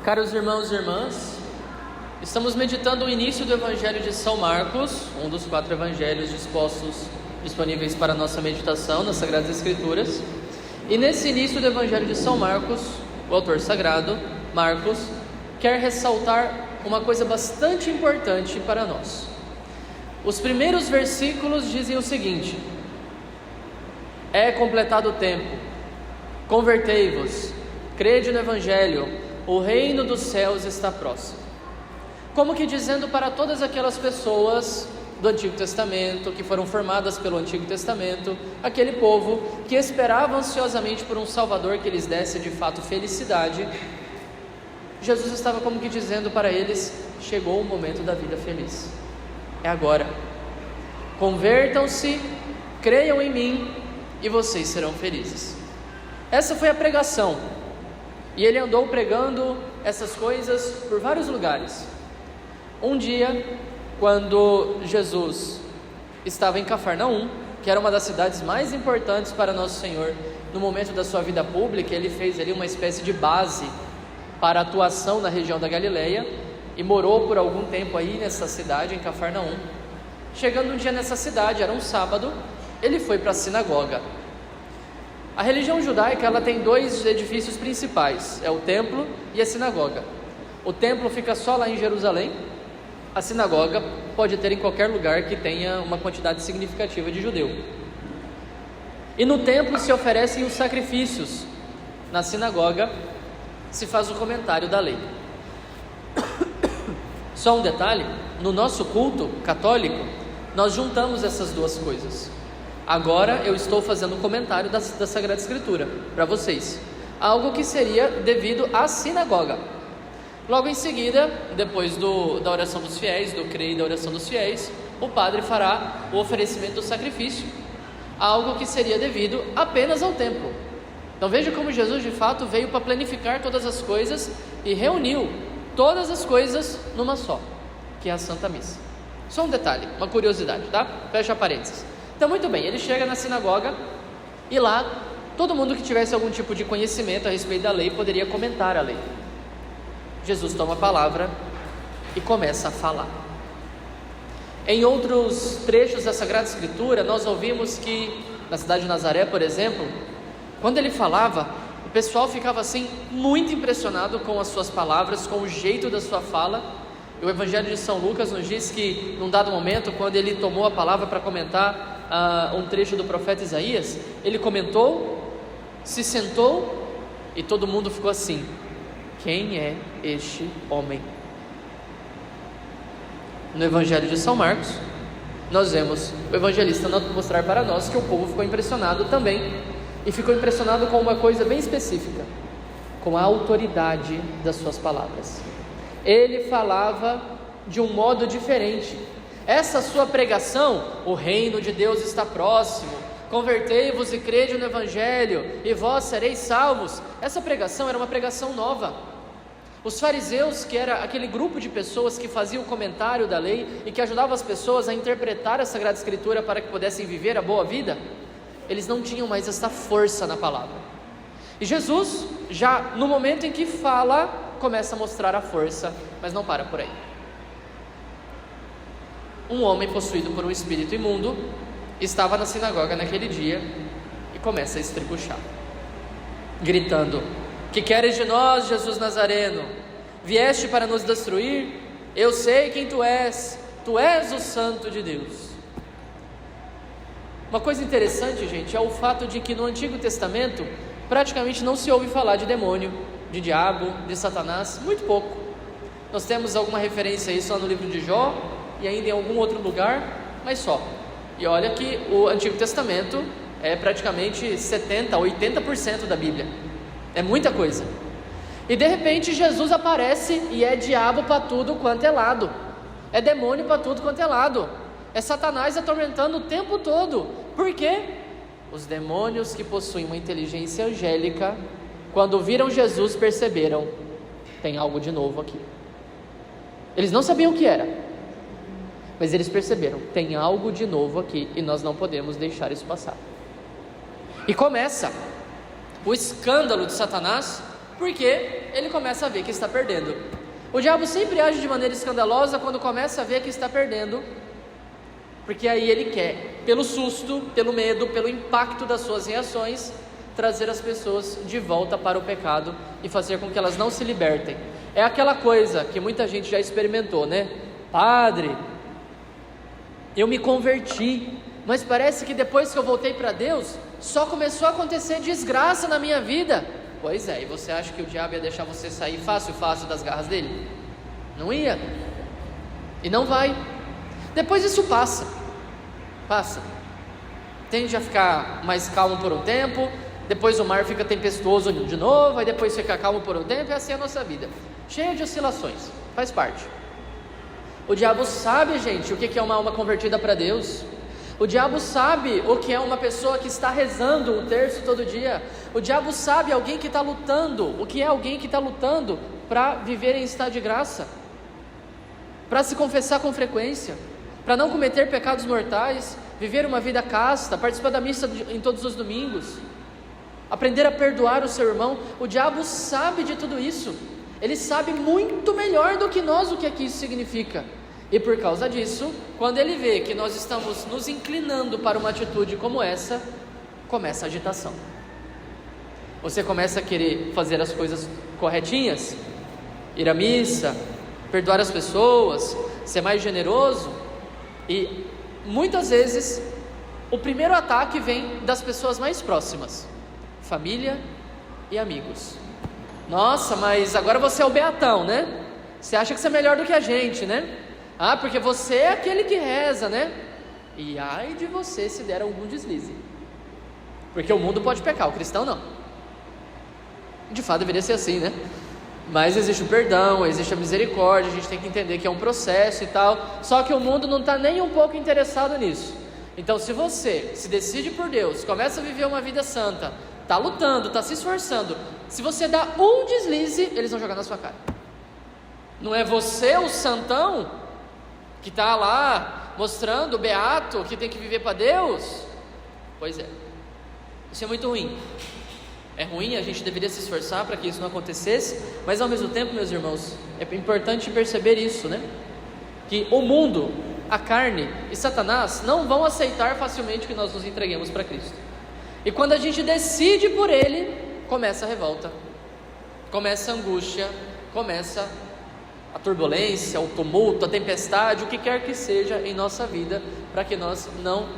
Caros irmãos e irmãs, estamos meditando o início do Evangelho de São Marcos, um dos 4 evangelhos disponíveis para a nossa meditação nas Sagradas Escrituras. E nesse início do Evangelho de São Marcos, o autor sagrado, Marcos, quer ressaltar uma coisa bastante importante para nós. Os primeiros versículos dizem o seguinte: é completado o tempo, convertei-vos, crede no Evangelho, o reino dos céus está próximo. Como que dizendo para todas aquelas pessoas do Antigo Testamento, que foram formadas pelo Antigo Testamento, aquele povo que esperava ansiosamente por um Salvador que lhes desse de fato felicidade, Jesus estava como que dizendo para eles: chegou o momento da vida feliz, é agora, convertam-se, creiam em mim e vocês serão felizes. Essa foi a pregação, e ele andou pregando essas coisas por vários lugares. Um dia, quando Jesus estava em Cafarnaum, que era uma das cidades mais importantes para Nosso Senhor, no momento da sua vida pública, ele fez ali uma espécie de base para a atuação na região da Galileia, e morou por algum tempo aí nessa cidade, em Cafarnaum. Chegando um dia nessa cidade, era um sábado, ele foi para a sinagoga. A religião judaica, ela tem 2 edifícios principais, é o templo e a sinagoga. O templo fica só lá em Jerusalém. A sinagoga pode ter em qualquer lugar que tenha uma quantidade significativa de judeu. E no templo se oferecem os sacrifícios. Na sinagoga se faz o comentário da lei. Só um detalhe: no nosso culto católico, nós juntamos essas 2 coisas. Agora eu estou fazendo um comentário da Sagrada Escritura para vocês, algo que seria devido à sinagoga. Logo em seguida, depois da oração dos fiéis, do creio e da oração dos fiéis, o padre fará o oferecimento do sacrifício, algo que seria devido apenas ao templo. Então veja como Jesus de fato veio para planificar todas as coisas e reuniu todas as coisas numa só, que é a Santa Missa. Só um detalhe, uma curiosidade, tá? Fecha parênteses. Então muito bem, ele chega na sinagoga e lá todo mundo que tivesse algum tipo de conhecimento a respeito da lei poderia comentar a lei. Jesus toma a palavra e começa a falar. Em outros trechos da Sagrada Escritura, nós ouvimos que na cidade de Nazaré, por exemplo, quando ele falava, o pessoal ficava assim muito impressionado com as suas palavras, com o jeito da sua fala. E o Evangelho de São Lucas nos diz que num dado momento, quando ele tomou a palavra para comentar um trecho do profeta Isaías, ele comentou, se sentou e todo mundo ficou assim: quem é este homem? No Evangelho de São Marcos, nós vemos o evangelista mostrar para nós que o povo ficou impressionado também, e ficou impressionado com uma coisa bem específica: com a autoridade das suas palavras. Ele falava de um modo diferente. Essa sua pregação, o reino de Deus está próximo, convertei-vos e crede no Evangelho, e vós sereis salvos. Essa pregação era uma pregação nova. Os fariseus, que era aquele grupo de pessoas que faziam o comentário da lei e que ajudavam as pessoas a interpretar a Sagrada Escritura para que pudessem viver a boa vida, eles não tinham mais essa força na palavra. E Jesus, já no momento em que fala, começa a mostrar a força, mas não para por aí. Um homem possuído por um espírito imundo estava na sinagoga naquele dia e começa a estribuchar, gritando: que queres de nós, Jesus Nazareno? Vieste para nos destruir? Eu sei quem tu és o Santo de Deus. Uma coisa interessante, gente, é o fato de que no Antigo Testamento praticamente não se ouve falar de demônio, de diabo, de Satanás, muito pouco. Nós temos alguma referência a isso lá no livro de Jó e ainda em algum outro lugar, mas só. E olha que o Antigo Testamento é praticamente 70%, 80% da Bíblia. É muita coisa. E de repente Jesus aparece e é diabo para tudo quanto é lado, é demônio para tudo quanto é lado, é Satanás atormentando o tempo todo. Por quê? Os demônios que possuem uma inteligência angélica, quando viram Jesus, perceberam: tem algo de novo aqui. Eles não sabiam o que era, mas eles perceberam: tem algo de novo aqui e nós não podemos deixar isso passar. E começa o escândalo de Satanás Porque ele começa a ver que está perdendo. O diabo sempre age de maneira escandalosa quando começa a ver que está perdendo, porque aí ele quer, pelo susto, pelo medo, pelo impacto das suas reações, trazer as pessoas de volta para o pecado e fazer com que elas não se libertem. É aquela coisa que muita gente já experimentou, né? Padre, eu me converti, mas parece que depois que eu voltei para Deus, só começou a acontecer desgraça na minha vida. Pois é, e você acha que o diabo ia deixar você sair fácil das garras dele? Não ia. E não vai. Depois isso passa. Tende a ficar mais calmo por um tempo, depois o mar fica tempestuoso de novo, aí depois fica calmo por um tempo, e assim é a nossa vida, cheia de oscilações, faz parte. O diabo sabe, gente, o que é uma alma convertida para Deus. O diabo sabe o que é uma pessoa que está rezando um terço todo dia. O diabo sabe alguém que está lutando, o que é alguém que está lutando para viver em estado de graça, para se confessar com frequência, para não cometer pecados mortais, viver uma vida casta, participar da missa em todos os domingos, aprender a perdoar o seu irmão. O diabo sabe de tudo isso. Ele sabe muito melhor do que nós o que isso significa. E por causa disso, quando ele vê que nós estamos nos inclinando para uma atitude como essa, começa a agitação. Você começa a querer fazer as coisas corretinhas, ir à missa, perdoar as pessoas, ser mais generoso, e muitas vezes o primeiro ataque vem das pessoas mais próximas, família e amigos. Nossa, mas agora você é o beatão, né? Você acha que você é melhor do que a gente, né? Ah, porque você é aquele que reza, né? E ai de você se der algum deslize, porque o mundo pode pecar, o cristão não. De fato deveria ser assim, né? Mas existe o perdão, existe a misericórdia, a gente tem que entender que é um processo e tal. Só que o mundo não está nem um pouco interessado nisso. Então se você se decide por Deus, começa a viver uma vida santa, está lutando, está se esforçando, se você dá um deslize, eles vão jogar na sua cara. Não é você o santão que está lá mostrando o beato que tem que viver para Deus? Pois é, isso é muito ruim. É ruim, a gente deveria se esforçar para que isso não acontecesse, mas ao mesmo tempo, meus irmãos, é importante perceber isso, né? Que o mundo, a carne e Satanás não vão aceitar facilmente que nós nos entreguemos para Cristo. E quando a gente decide por Ele, começa a revolta, começa a angústia, começa a turbulência, o tumulto, a tempestade, o que quer que seja em nossa vida, para que nós não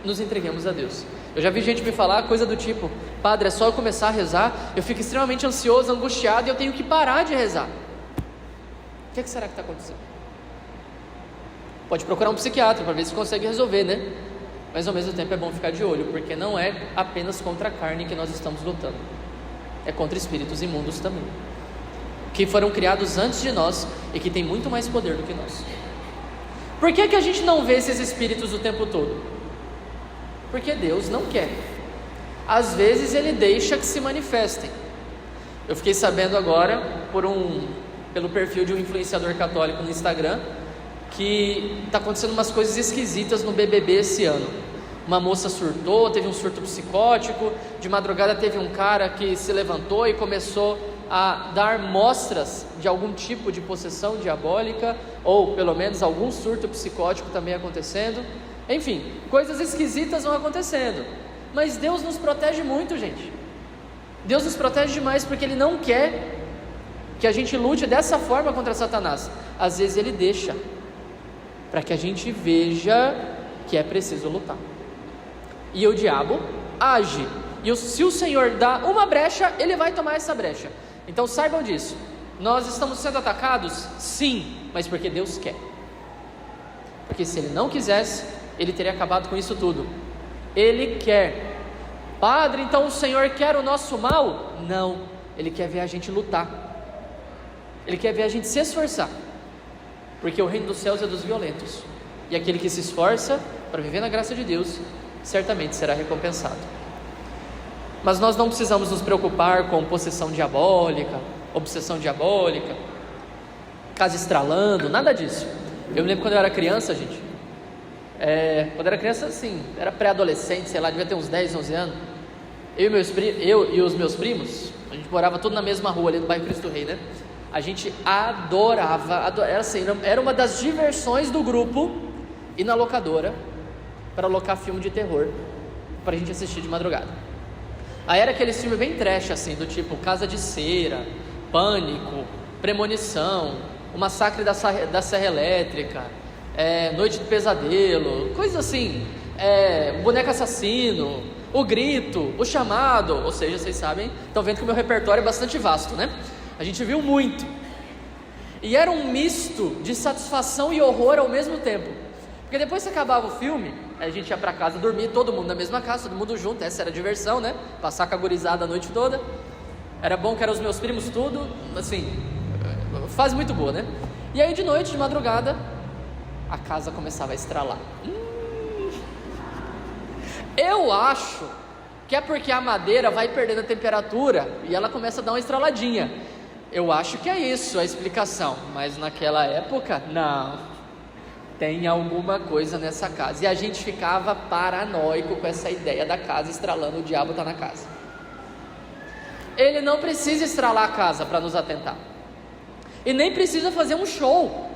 nos entreguemos a Deus. Eu já vi gente me falar coisa do tipo: padre, é só eu começar a rezar, eu fico extremamente ansioso, angustiado, e eu tenho que parar de rezar. O que será que está acontecendo? Pode procurar um psiquiatra para ver se consegue resolver, né? Mas ao mesmo tempo é bom ficar de olho, porque não é apenas contra a carne que nós estamos lutando, é contra espíritos imundos também, que foram criados antes de nós e que têm muito mais poder do que nós. Por que a gente não vê esses espíritos o tempo todo? Porque Deus não quer. Às vezes Ele deixa que se manifestem. Eu fiquei sabendo agora, pelo perfil de um influenciador católico no Instagram, que está acontecendo umas coisas esquisitas no BBB esse ano. Uma moça surtou, teve um surto psicótico, de madrugada teve um cara que se levantou e começou a dar mostras de algum tipo de possessão diabólica, ou pelo menos algum surto psicótico também acontecendo. Enfim, coisas esquisitas vão acontecendo, mas Deus nos protege muito, gente. Deus nos protege demais, porque Ele não quer que a gente lute dessa forma contra Satanás. Às vezes Ele deixa para que a gente veja que é preciso lutar. E o diabo age, e se o Senhor dá uma brecha, Ele vai tomar essa brecha. Então saibam disso. Nós estamos sendo atacados? Sim, mas porque Deus quer. Porque se Ele não quisesse, Ele teria acabado com isso tudo. Ele quer. Padre, então o Senhor quer o nosso mal? Não, Ele quer ver a gente lutar. Ele quer ver a gente se esforçar, porque o reino dos céus é dos violentos, e aquele que se esforça para viver na graça de Deus, certamente será recompensado. Mas nós não precisamos nos preocupar com possessão diabólica, obsessão diabólica, casa estralando, nada disso. Eu me lembro quando eu era criança, gente, quando eu era criança, assim, era pré-adolescente, sei lá, devia ter uns 10, 11 anos. Eu e os meus primos, a gente morava tudo na mesma rua ali do bairro Cristo Rei, né? A gente adorava, era uma das diversões do grupo ir na locadora para alocar filme de terror para a gente assistir de madrugada. Aí era aquele filme bem trash assim, do tipo Casa de Cera, Pânico, Premonição, O Massacre da Serra Elétrica, Noite de Pesadelo, coisas assim, Boneco Assassino, O Grito, O Chamado. Ou seja, vocês sabem, estão vendo que o meu repertório é bastante vasto, né? A gente viu muito, e era um misto de satisfação e horror ao mesmo tempo, porque depois que acabava o filme, a gente ia para casa dormir, todo mundo na mesma casa, todo mundo junto, essa era a diversão, né? Passar com a gurizada a noite toda, era bom que eram os meus primos tudo, assim, fase muito boa, né? E aí de noite, de madrugada, a casa começava a estralar. Eu acho que é porque a madeira vai perdendo a temperatura e ela começa a dar uma estraladinha. Eu acho que é isso a explicação, mas naquela época, não, tem alguma coisa nessa casa. E a gente ficava paranoico com essa ideia da casa estralando, o diabo está na casa. Ele não precisa estralar a casa para nos atentar, e nem precisa fazer um show.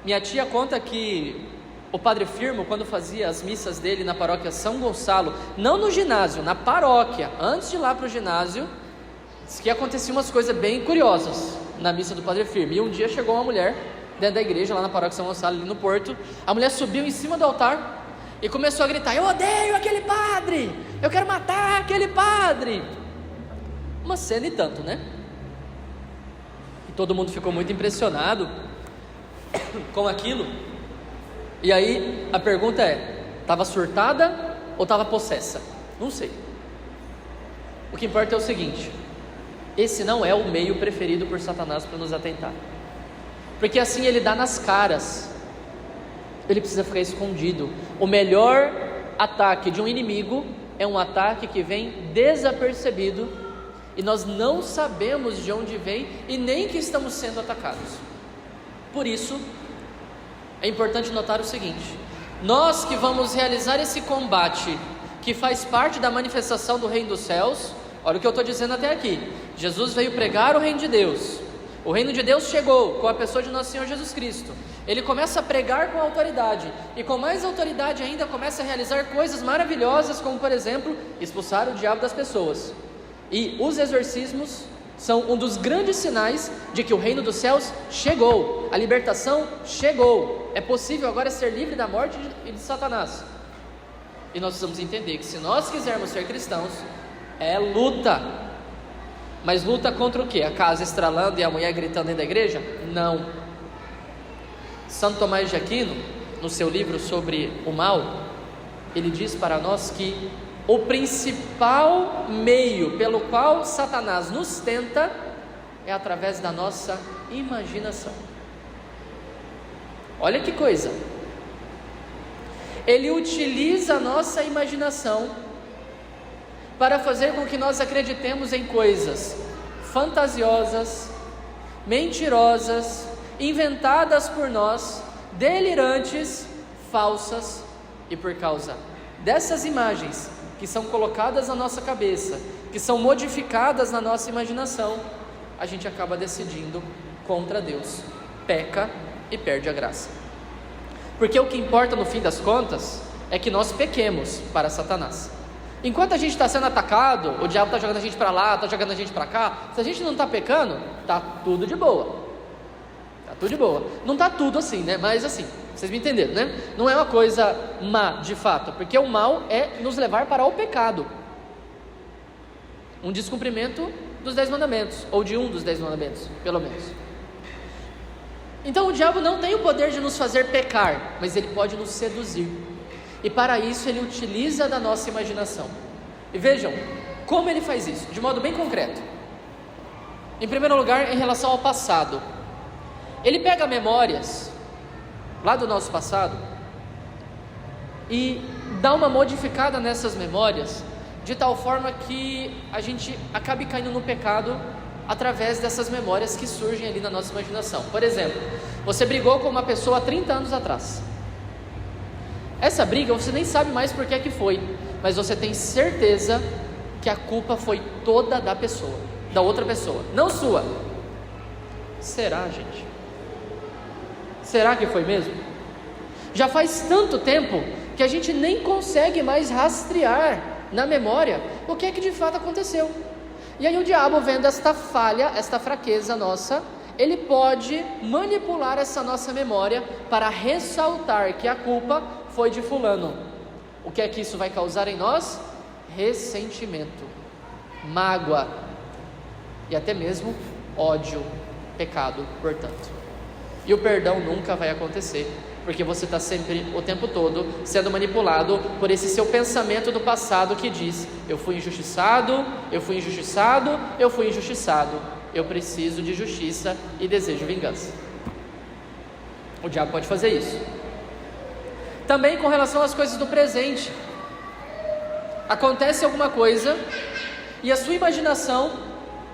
Minha tia conta que o Padre Firmo, quando fazia as missas dele na paróquia São Gonçalo, não no ginásio, na paróquia, antes de ir lá para o ginásio, diz que aconteciam umas coisas bem curiosas na missa do Padre Firmo. E um dia chegou uma mulher dentro da igreja, lá na paróquia São Gonçalo, ali no Porto. A mulher subiu em cima do altar e começou a gritar: eu odeio aquele padre, eu quero matar aquele padre. Uma cena e tanto, né? E todo mundo ficou muito impressionado com aquilo. E aí a pergunta estava surtada ou estava possessa? Não sei. O que importa é o seguinte: esse não é o meio preferido por Satanás para nos atentar, porque assim ele dá nas caras, ele precisa ficar escondido. O melhor ataque de um inimigo é um ataque que vem desapercebido, e nós não sabemos de onde vem e nem que estamos sendo atacados. Por isso é importante notar o seguinte: nós que vamos realizar esse combate, que faz parte da manifestação do reino dos céus, olha o que eu estou dizendo até aqui. Jesus veio pregar o reino de Deus. O reino de Deus chegou com a pessoa de nosso Senhor Jesus Cristo. Ele começa a pregar com autoridade, e com mais autoridade ainda começa a realizar coisas maravilhosas, como por exemplo, expulsar o diabo das pessoas. E os exorcismos são um dos grandes sinais de que o reino dos céus chegou, a libertação chegou. É possível agora ser livre da morte e de Satanás. E nós precisamos entender que se nós quisermos ser cristãos, é luta. Mas luta contra o quê? A casa estralando e a mulher gritando dentro da igreja? Não. Santo Tomás de Aquino, no seu livro sobre o mal, ele diz para nós que o principal meio pelo qual Satanás nos tenta é através da nossa imaginação. Olha que coisa! Ele utiliza a nossa imaginação para fazer com que nós acreditemos em coisas fantasiosas, mentirosas, inventadas por nós, delirantes, falsas, e por causa dessas imagens que são colocadas na nossa cabeça, que são modificadas na nossa imaginação, a gente acaba decidindo contra Deus, peca e perde a graça. Porque o que importa no fim das contas é que nós pequemos para Satanás. Enquanto a gente está sendo atacado, o diabo está jogando a gente para lá, está jogando a gente para cá, se a gente não está pecando, está tudo de boa. Está tudo de boa. Não está tudo assim, né? Mas assim, vocês me entenderam, né? Não é uma coisa má de fato, porque o mal é nos levar para o pecado, um descumprimento dos 10 mandamentos, ou de um dos 10 mandamentos, pelo menos. Então o diabo não tem o poder de nos fazer pecar, mas ele pode nos seduzir, e para isso ele utiliza da nossa imaginação. E vejam como ele faz isso, de modo bem concreto. Em primeiro lugar, em relação ao passado, ele pega memórias lá do nosso passado e dá uma modificada nessas memórias, de tal forma que a gente acabe caindo no pecado através dessas memórias que surgem ali na nossa imaginação. Por exemplo, você brigou com uma pessoa há 30 anos atrás. Essa briga você nem sabe mais por que foi, mas você tem certeza que a culpa foi toda da pessoa, da outra pessoa, não sua. Será, gente? Será que foi mesmo? Já faz tanto tempo que a gente nem consegue mais rastrear na memória o que é que de fato aconteceu. E aí o diabo, vendo esta falha, esta fraqueza nossa, ele pode manipular essa nossa memória para ressaltar que a culpa foi de fulano. O que é que isso vai causar em nós? Ressentimento, mágoa e até mesmo ódio, pecado, portanto. E o perdão nunca vai acontecer, porque você está sempre, o tempo todo, sendo manipulado por esse seu pensamento do passado que diz: eu fui injustiçado, eu fui injustiçado, eu fui injustiçado, eu preciso de justiça e desejo vingança. O diabo pode fazer isso. Também com relação às coisas do presente. Acontece alguma coisa e a sua imaginação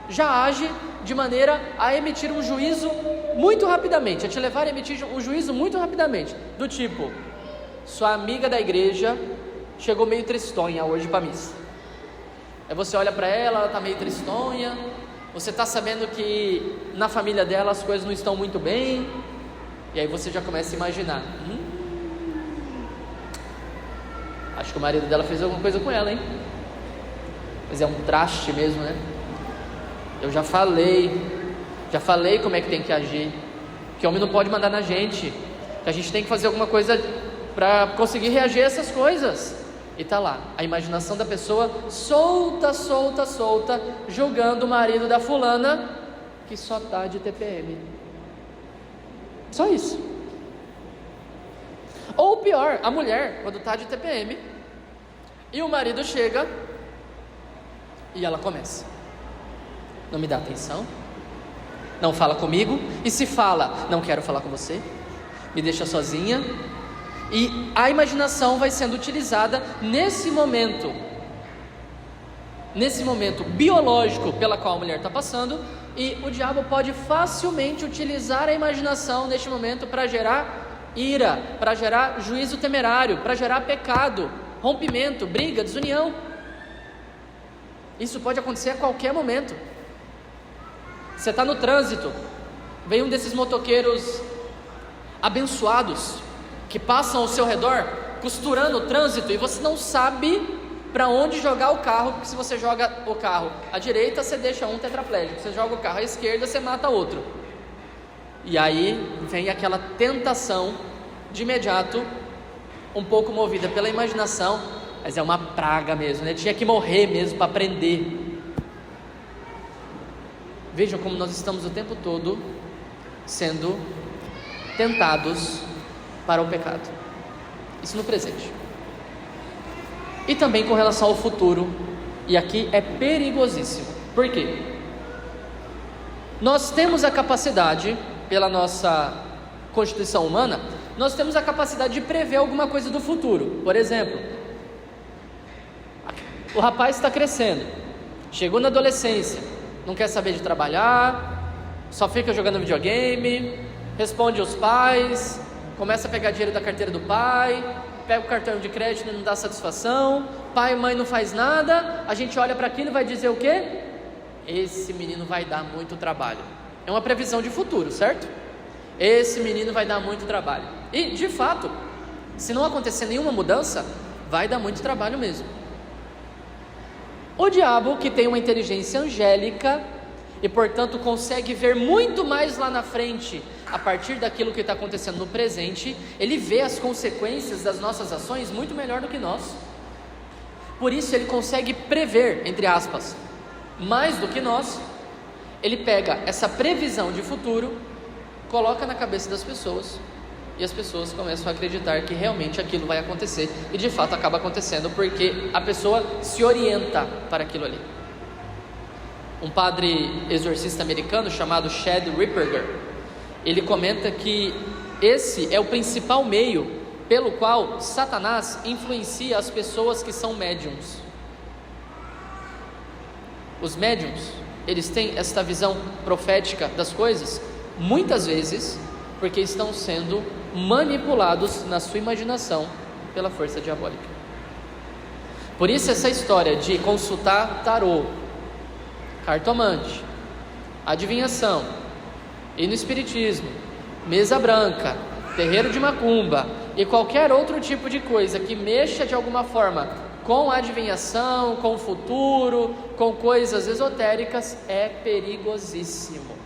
já age de maneira a emitir um juízo muito rapidamente, a te levar a emitir um juízo muito rapidamente, do tipo: sua amiga da igreja chegou meio tristonha hoje para a missa. Aí você olha para ela está meio tristonha, você está sabendo que na família dela as coisas não estão muito bem, e aí você já começa a imaginar: acho que o marido dela fez alguma coisa com ela, hein? Mas é um traste mesmo, né? Eu já falei como é que tem que agir, que homem não pode mandar na gente, que a gente tem que fazer alguma coisa para conseguir reagir a essas coisas. E tá lá, a imaginação da pessoa solta, julgando o marido da fulana, que só tá de TPM. Só isso. Ou pior, a mulher, quando tá de TPM, e o marido chega, e ela começa: não me dá atenção, não fala comigo, e se fala, não quero falar com você, me deixa sozinha. E a imaginação vai sendo utilizada nesse momento biológico pela qual a mulher está passando, e o diabo pode facilmente utilizar a imaginação neste momento para gerar ira, para gerar juízo temerário, para gerar pecado, rompimento, briga, desunião. Isso pode acontecer a qualquer momento. Você está no trânsito, vem um desses motoqueiros abençoados que passam ao seu redor, costurando o trânsito, e você não sabe para onde jogar o carro, porque se você joga o carro à direita, você deixa um tetraplégico, você joga o carro à esquerda, você mata outro. E aí vem aquela tentação de imediato, um pouco movida pela imaginação, mas é uma praga mesmo, né? Tinha que morrer mesmo para aprender. Vejam como nós estamos o tempo todo sendo tentados para o pecado. Isso no presente. E também com relação ao futuro. E aqui é perigosíssimo. Por quê? Nós temos a capacidade, pela nossa constituição humana, nós temos a capacidade de prever alguma coisa do futuro. Por exemplo, o rapaz está crescendo, chegou na adolescência, não quer saber de trabalhar, só fica jogando videogame, responde aos pais, começa a pegar dinheiro da carteira do pai, pega o cartão de crédito e não dá satisfação, pai e mãe não faz nada, a gente olha para aquilo e vai dizer o quê? Esse menino vai dar muito trabalho. É uma previsão de futuro, certo? Esse menino vai dar muito trabalho. E de fato, se não acontecer nenhuma mudança, vai dar muito trabalho mesmo. O diabo, que tem uma inteligência angélica e portanto consegue ver muito mais lá na frente, a partir daquilo que está acontecendo no presente, ele vê as consequências das nossas ações muito melhor do que nós. Por isso ele consegue prever, entre aspas, mais do que nós. Ele pega essa previsão de futuro, coloca na cabeça das pessoas, e as pessoas começam a acreditar que realmente aquilo vai acontecer, e de fato acaba acontecendo, porque a pessoa se orienta para aquilo ali. Um padre exorcista americano chamado Chad Ripperger, ele comenta que esse é o principal meio pelo qual Satanás influencia as pessoas que são médiums. Os médiums, eles têm esta visão profética das coisas, muitas vezes porque estão sendo manipulados na sua imaginação pela força diabólica. Por isso essa história de consultar tarô, cartomante, adivinhação, ir no espiritismo, mesa branca, terreiro de macumba e qualquer outro tipo de coisa que mexa de alguma forma com adivinhação, com o futuro, com coisas esotéricas, é perigosíssimo,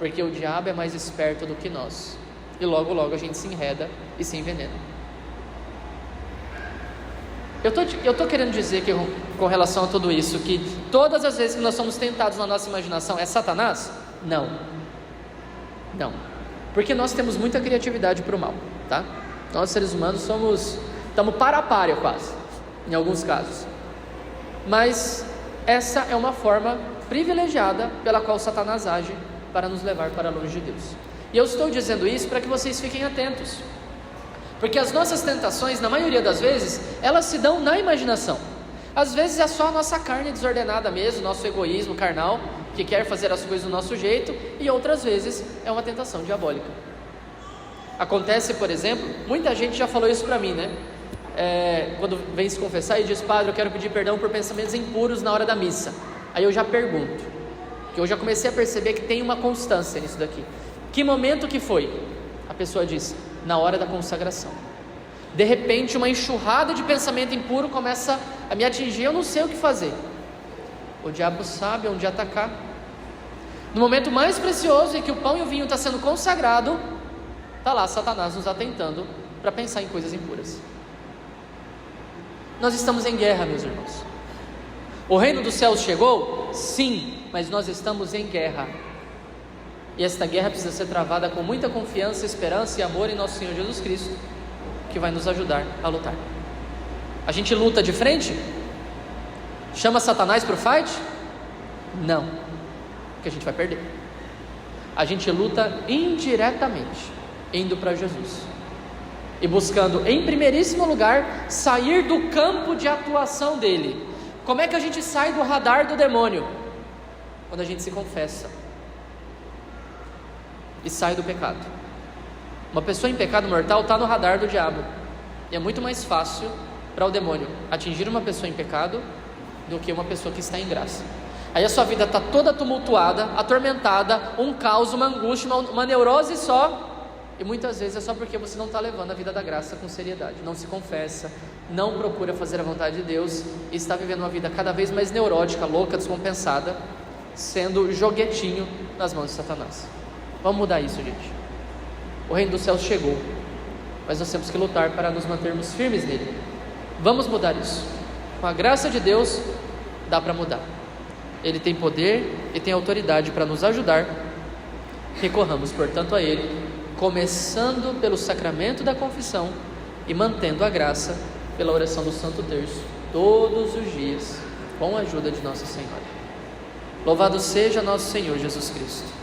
porque o diabo é mais esperto do que nós, e logo logo a gente se enreda e se envenena. Eu tô querendo dizer que com relação a tudo isso, que todas as vezes que nós somos tentados na nossa imaginação é Satanás? Não, porque nós temos muita criatividade para o mal, tá? Nós seres humanos estamos para a párea quase, em alguns casos, mas essa é uma forma privilegiada pela qual Satanás age para nos levar para longe de Deus. E eu estou dizendo isso para que vocês fiquem atentos, porque as nossas tentações, na maioria das vezes, elas se dão na imaginação. Às vezes é só a nossa carne desordenada mesmo, nosso egoísmo carnal, que quer fazer as coisas do nosso jeito, e outras vezes é uma tentação diabólica. Acontece, por exemplo, muita gente já falou isso para mim, né? Quando vem se confessar e diz: padre, eu quero pedir perdão por pensamentos impuros na hora da missa. Aí eu já pergunto, que eu já comecei a perceber que tem uma constância nisso daqui. Que momento que foi? A pessoa diz: na hora da consagração. De repente uma enxurrada de pensamento impuro começa a me atingir, eu não sei o que fazer. O diabo sabe onde atacar. No momento mais precioso em que o pão e o vinho está sendo consagrado, está lá Satanás nos atentando para pensar em coisas impuras. Nós estamos em guerra, meus irmãos. O reino dos céus chegou? Sim, mas nós estamos em guerra. E esta guerra precisa ser travada com muita confiança, esperança e amor em nosso Senhor Jesus Cristo, que vai nos ajudar a lutar. A gente luta de frente? Chama Satanás para o fight? Não, porque a gente vai perder. A gente luta indiretamente, indo para Jesus e buscando em primeiríssimo lugar sair do campo de atuação dele. Como é que a gente sai do radar do demônio? Quando a gente se confessa e sai do pecado. Uma pessoa em pecado mortal está no radar do diabo, e é muito mais fácil para o demônio atingir uma pessoa em pecado do que uma pessoa que está em graça. Aí a sua vida está toda tumultuada, atormentada, um caos, uma angústia, uma neurose só, e muitas vezes é só porque você não está levando a vida da graça com seriedade, não se confessa, não procura fazer a vontade de Deus, e está vivendo uma vida cada vez mais neurótica, louca, descompensada, sendo joguetinho nas mãos de Satanás. Vamos mudar isso, gente. O reino dos céus chegou, mas nós temos que lutar para nos mantermos firmes nele. Vamos mudar isso. Com a graça de Deus, dá para mudar. Ele tem poder e tem autoridade para nos ajudar. Recorramos, portanto, a Ele, começando pelo sacramento da confissão e mantendo a graça pela oração do Santo Terço, todos os dias, com a ajuda de Nossa Senhora. Louvado seja nosso Senhor Jesus Cristo.